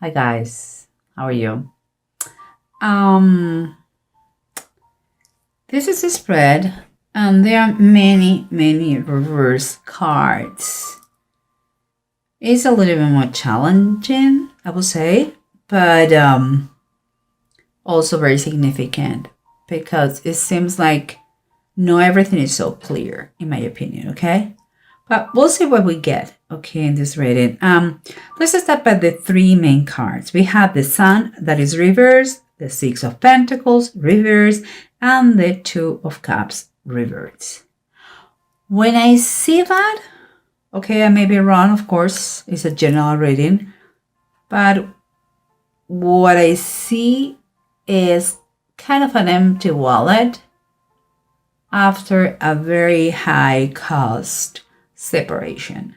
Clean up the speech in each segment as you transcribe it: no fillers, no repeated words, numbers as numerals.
Hi guys, how are you? Um, this is a spread, and there are many reverse cards. It's a little bit more challenging, I would say, but also very significant because it seems like not everything is so clear, in my opinion. Okay, but we'll see what we get. Okay, in this reading. Let's start by the three main cards. We have the Sun that is reversed, the Six of Pentacles reversed, and the Two of Cups reversed. When I see that, okay, I may be wrong, of course, it's a general reading, but what I see is kind of an empty wallet after a very high cost separation.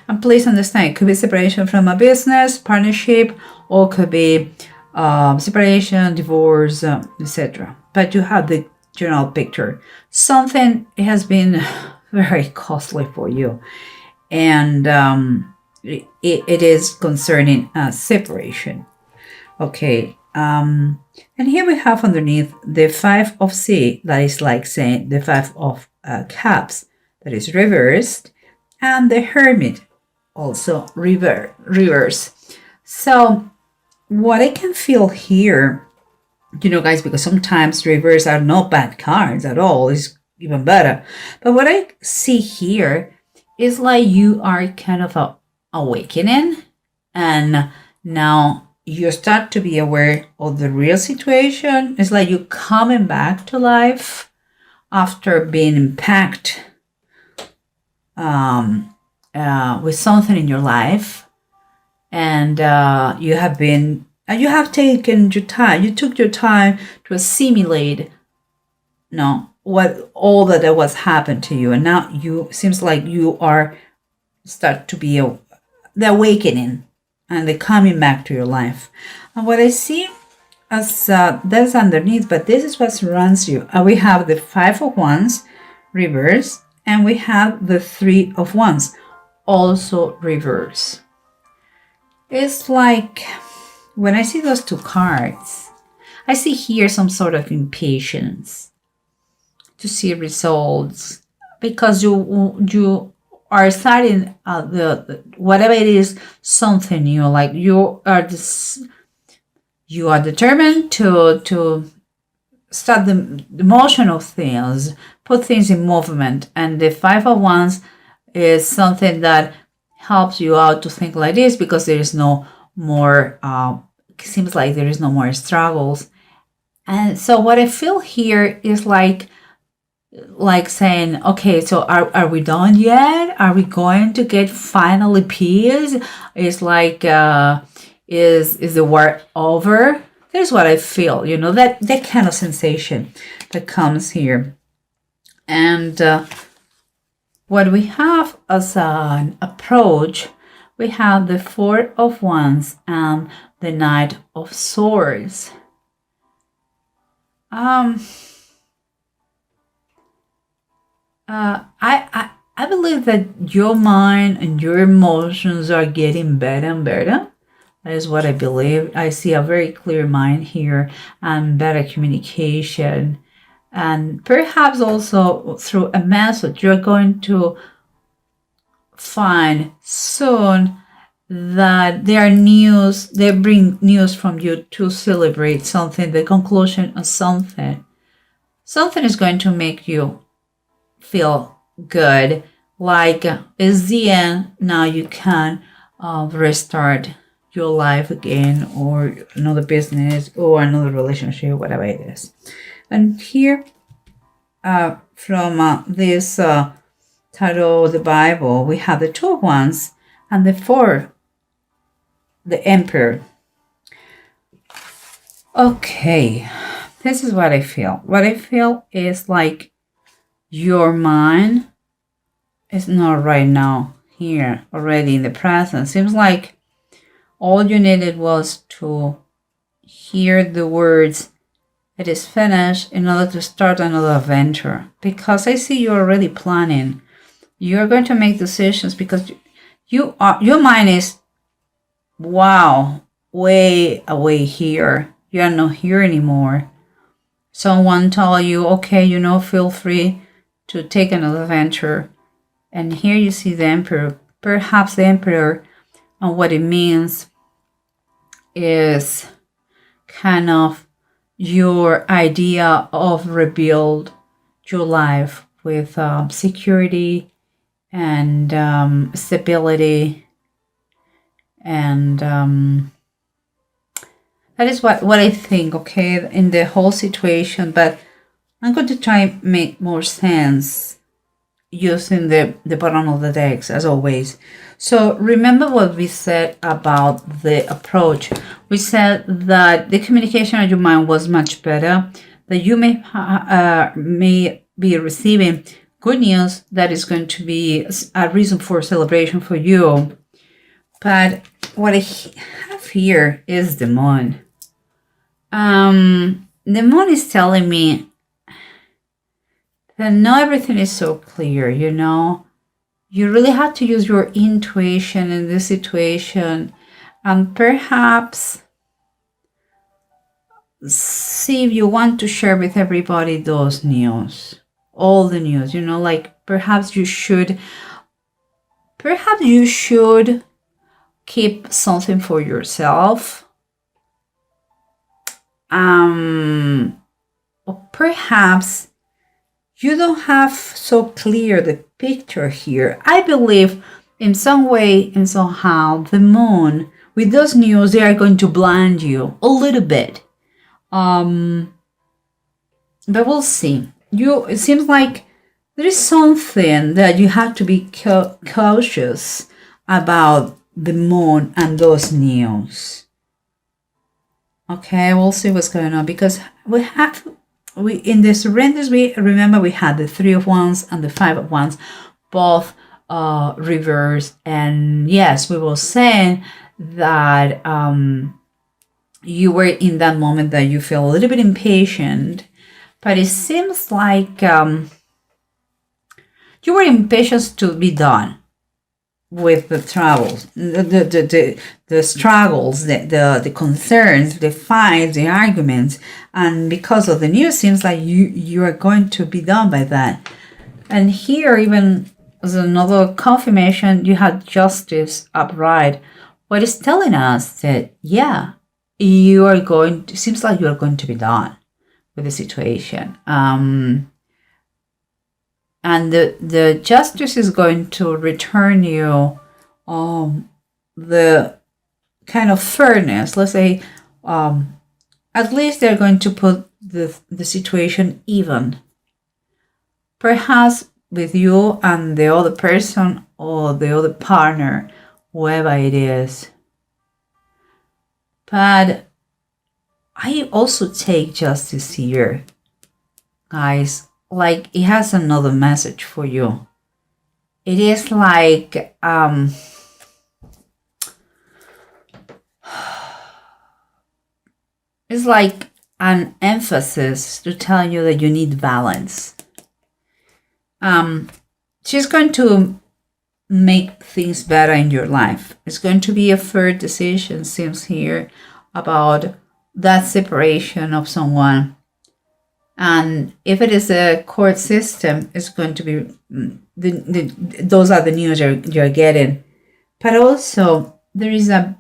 And please understand, it could be separation from a business, partnership, or could be separation, divorce, etc. But you have the general picture. Something has been very costly for you. And it is concerning separation. Okay. And here we have underneath the Five of C, that is like saying the Five of Cups, that is reversed, and the Hermit, also reverse. So what I can feel here, guys, because sometimes reverse are not bad cards at all, it's even better. But what I see here is like you are kind of awakening, and now you start to be aware of the real situation. It's like you coming back to life after being impacted with something in your life, and you have taken your time. You took your time to assimilate, what all that was happened to you, and now you seems like you are start to be the awakening and the coming back to your life. And what I see as that's underneath, but this is what surrounds you. We have the Five of Wands reverse, and we have the Three of Wands also reverse. It's like when I see those two cards, I see here some sort of impatience to see results, because you are starting the whatever it is, something new. Like you are determined to start the motion of things, put things in movement, and the Five of Wands is something that helps you out to think like this, because there is no more it seems like there is no more struggles. And so what I feel here is like saying, okay, so are we done yet? Are we going to get finally peace? It's like is the war over? That's what I feel, that kind of sensation that comes here. And what we have as an approach, we have the Four of Wands and the Knight of Swords. I believe that your mind and your emotions are getting better and better. That is what I believe. I see a very clear mind here and better communication. And perhaps also through a message, you're going to find soon that they bring news from you to celebrate something, the conclusion of something. Something is going to make you feel good, like it's the end. Now you can restart your life again, or another business, or another relationship, whatever it is. And here from this tarot, the Bible, we have the Two of Wands and the Four, the Emperor. Okay, this is what I feel. What I feel is like your mind is not right now here, already in the present. Seems like all you needed was to hear the words, "It is finished," in order to start another adventure. Because I see you're already planning. You're going to make decisions because your mind is, wow, way away here. You are not here anymore. Someone tell you, okay, feel free to take another venture. And here you see the emperor, perhaps the emperor, and what it means is kind of your idea of rebuild your life with security and stability, and that is what I think, okay, in the whole situation. But I'm going to try and make more sense using the bottom of the decks as always. So remember what we said about the approach. We said that the communication of your mind was much better, that you may be receiving good news that is going to be a reason for celebration for you. But what I have here is the moon. The moon is telling me that not everything is so clear, You really have to use your intuition in this situation, and perhaps see if you want to share with everybody those news, all the news, like perhaps you should keep something for yourself. Or perhaps you don't have so clear the picture here. I believe in some way and somehow the moon, with those news, they are going to blind you a little bit. But we'll see. It seems like there is something that you have to be cautious about the moon and those news. Okay, we'll see what's going on, because we in the surrenders, we remember we had the 3 of Wands and the 5 of Wands, both reversed. And yes, we were saying that you were in that moment that you feel a little bit impatient, but it seems like you were impatient to be done with the troubles, the struggles, the concerns, the fights, the arguments, and because of the news, seems like you are going to be done by that. And here, even as another confirmation, you had justice upright. What is telling us that seems like you are going to be done with the situation. And the justice is going to return you the kind of fairness. Let's say, at least they're going to put the situation even. Perhaps with you and the other person or the other partner, whoever it is. But I also take justice here, guys. Like, it has another message for you. It is like it's like an emphasis to tell you that you need balance. She's going to make things better in your life. It's going to be a fair decision, seems here, about that separation of someone. And if it is a court system, it's going to be those are the news you're getting. But also there's a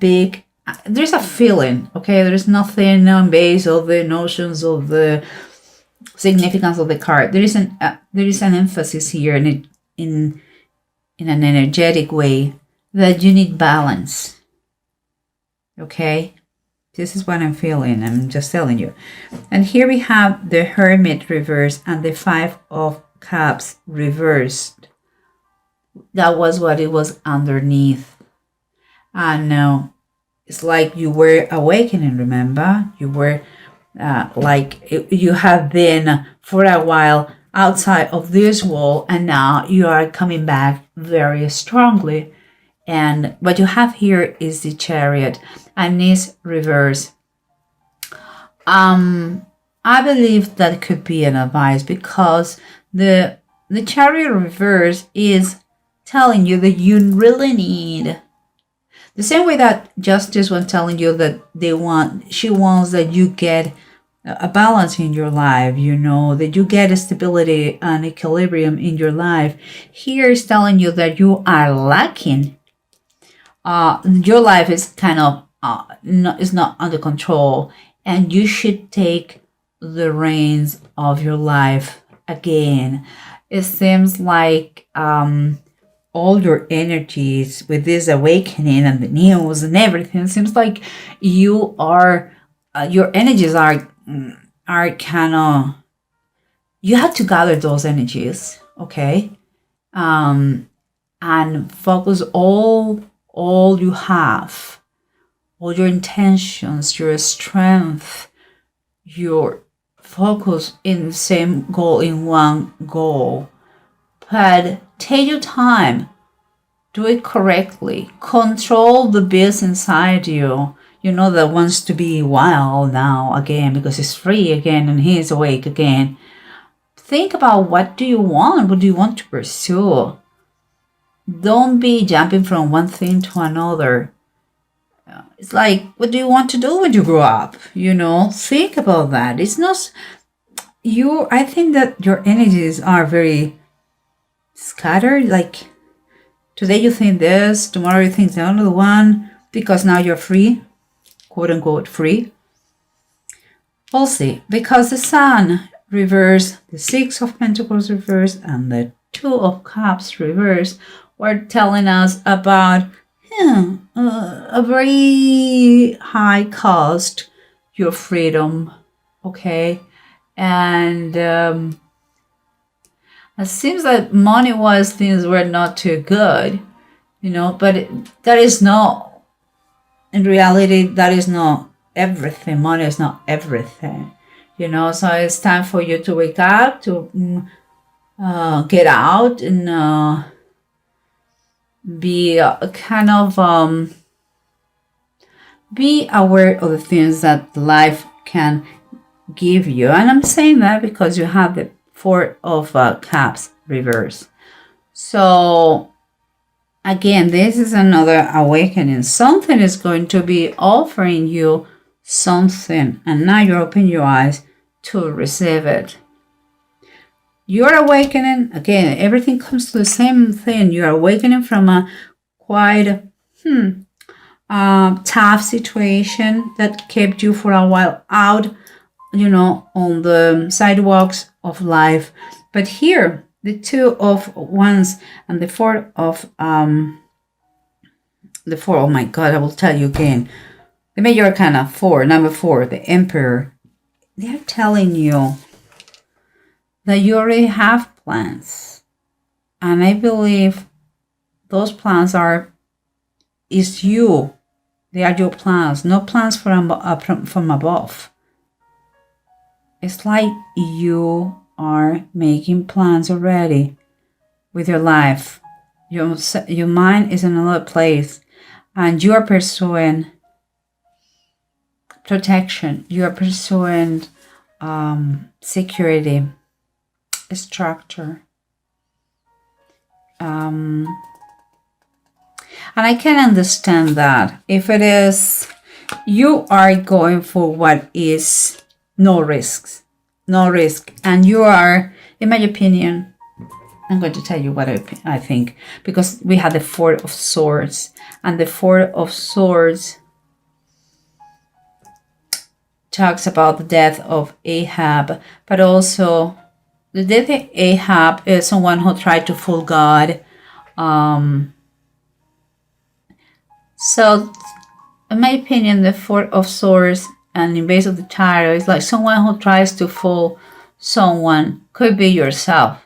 feeling, okay? There's nothing on base of the notions of the significance of the card. There is an emphasis here in an energetic way that you need balance. Okay? This is what I'm feeling. I'm just telling you. And here we have the Hermit reversed and the 5 of Cups reversed. That was what it was underneath. And now it's like you were awakening, remember? You were you have been for a while outside of this wall, and now you are coming back very strongly. And what you have here is the Chariot and is reverse. I believe that could be an advice, because the Chariot reverse is telling you that you really need The same way that Justice was telling you that she wants that you get a balance in your life, that you get a stability and equilibrium in your life. Here is telling you that you are lacking. Your life is kind of is not under control, and you should take the reins of your life again. It seems like all your energies with this awakening and the news and everything, it seems like you are your energies are kind of, you have to gather those energies, okay, and focus all you have, all your intentions, your strength, your focus in the same goal, in one goal. But take your time, do it correctly, control the beast inside you, that wants to be wild now again because he's free again and he's awake again. Think about what do you want to pursue. Don't be jumping from one thing to another. It's like, what do you want to do when you grow up? Think about that. It's not I think that your energies are very scattered. Like, today you think this, tomorrow you think the other one, because now you're free, quote unquote free. We'll see, because the Sun reverse, the Six of Pentacles reverse, and the Two of Cups reverse were telling us about a very high cost, your freedom, okay? And it seems that money-wise things were not too good, but that is not, in reality, that is not everything. Money is not everything, so it's time for you to wake up, to get out and be kind of be aware of the things that life can give you. And I'm saying that because you have the Four of Cups reverse. So again, this is another awakening. Something is going to be offering you something, and now you open your eyes to receive it. You're awakening, again, everything comes to the same thing. You're awakening from a quite tough situation that kept you for a while out, on the sidewalks of life. But here, the Two of Wands and the Four of oh my God, I will tell you again. The Major Arcana 4, number 4, the Emperor. They're telling you that you already have plans. And I believe those plans is you. They are your plans, no plans from above. It's like you are making plans already with your life. Your mind is in another place, and you are pursuing protection. You are pursuing security, structure. And I can understand that if it is, you are going for what is no risk, and you are, in my opinion, I'm going to tell you what I think, because we had the Four of Swords, and the Four of Swords talks about the death of Ahab, but also the death of Ahab is someone who tried to fool God. So, in my opinion, the Four of Swords and in base of the Tarot is like someone who tries to fool someone. Could be yourself.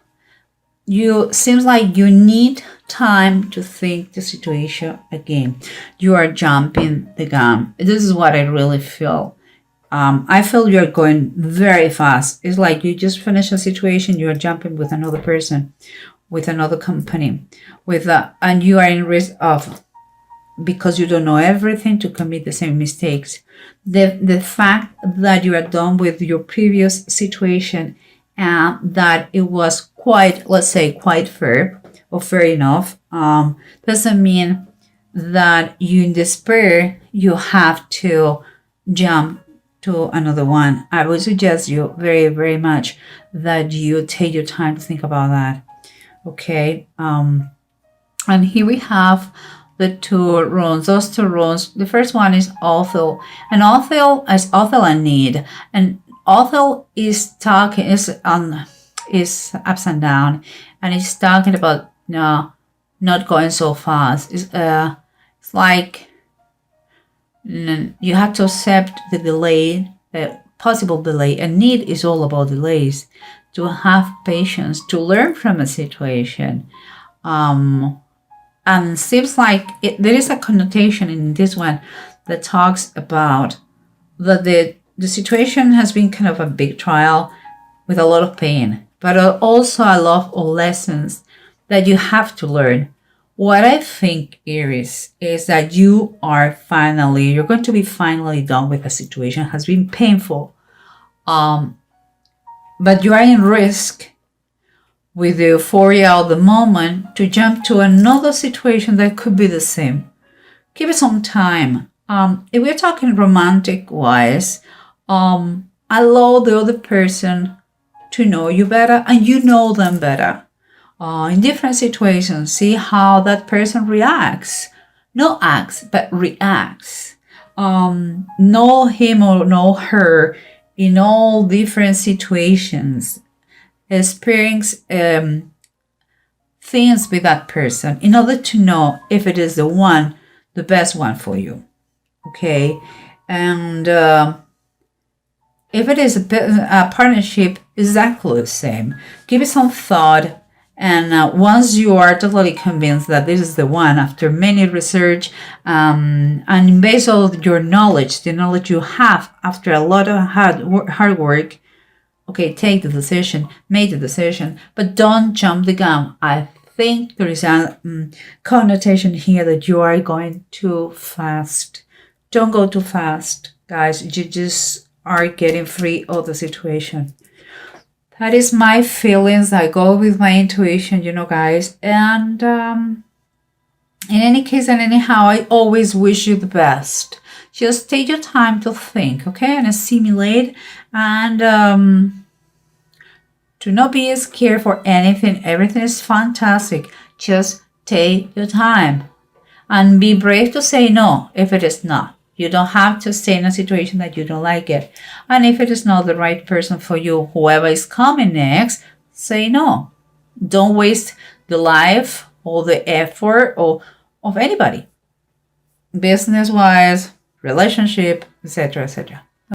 Seems like you need time to think the situation again. You are jumping the gun. This is what I really feel. I feel you're going very fast. It's like you just finished a situation, you are jumping with another person, with another company, and you are in risk of, because you don't know everything, to commit the same mistakes. The fact that you are done with your previous situation and that it was quite, let's say, quite fair or fair enough, doesn't mean that you in despair, you have to jump to another one. I would suggest you very, very much that you take your time to think about that. Okay. And here we have the two runes. Those two runes. The first one is Othel, and Othel is Othel and Need, and Othel is talking is ups and down, and he's talking about not going so fast. It's like you have to accept the delay, the possible delay, and Need is all about delays. To have patience, to learn from a situation. And seems like there is a connotation in this one that talks about that the situation has been kind of a big trial with a lot of pain, but also a lot of lessons that you have to learn. What I think, Aries, is that you're going to be finally done with a situation. It has been painful, but you are in risk with the euphoria of the moment to jump to another situation that could be the same. Give it some time. If we're talking romantic wise, allow the other person to know you better and you know them better. In different situations, see how that person reacts. Not acts, but reacts. Know him or know her in all different situations. Experience things with that person in order to know if it is the best one for you. Okay, and if it is a partnership, exactly the same. Give it some thought, and once you are totally convinced that this is the one, after many research, and based on your knowledge, the knowledge you have after a lot of hard work. Okay, take the decision, make the decision, but don't jump the gun. I think there is a connotation here that you are going too fast. Don't go too fast, guys. You just are getting free of the situation. That is my feelings. I go with my intuition, guys. And in any case and anyhow, I always wish you the best. Just take your time to think, okay, and assimilate, and do not be scared for anything. Everything is fantastic. Just take your time and be brave to say no if it is not. You don't have to stay in a situation that you don't like it. And if it is not the right person for you, whoever is coming next, say no. Don't waste the life or the effort of anybody. Business-wise, relationship, etc., etc.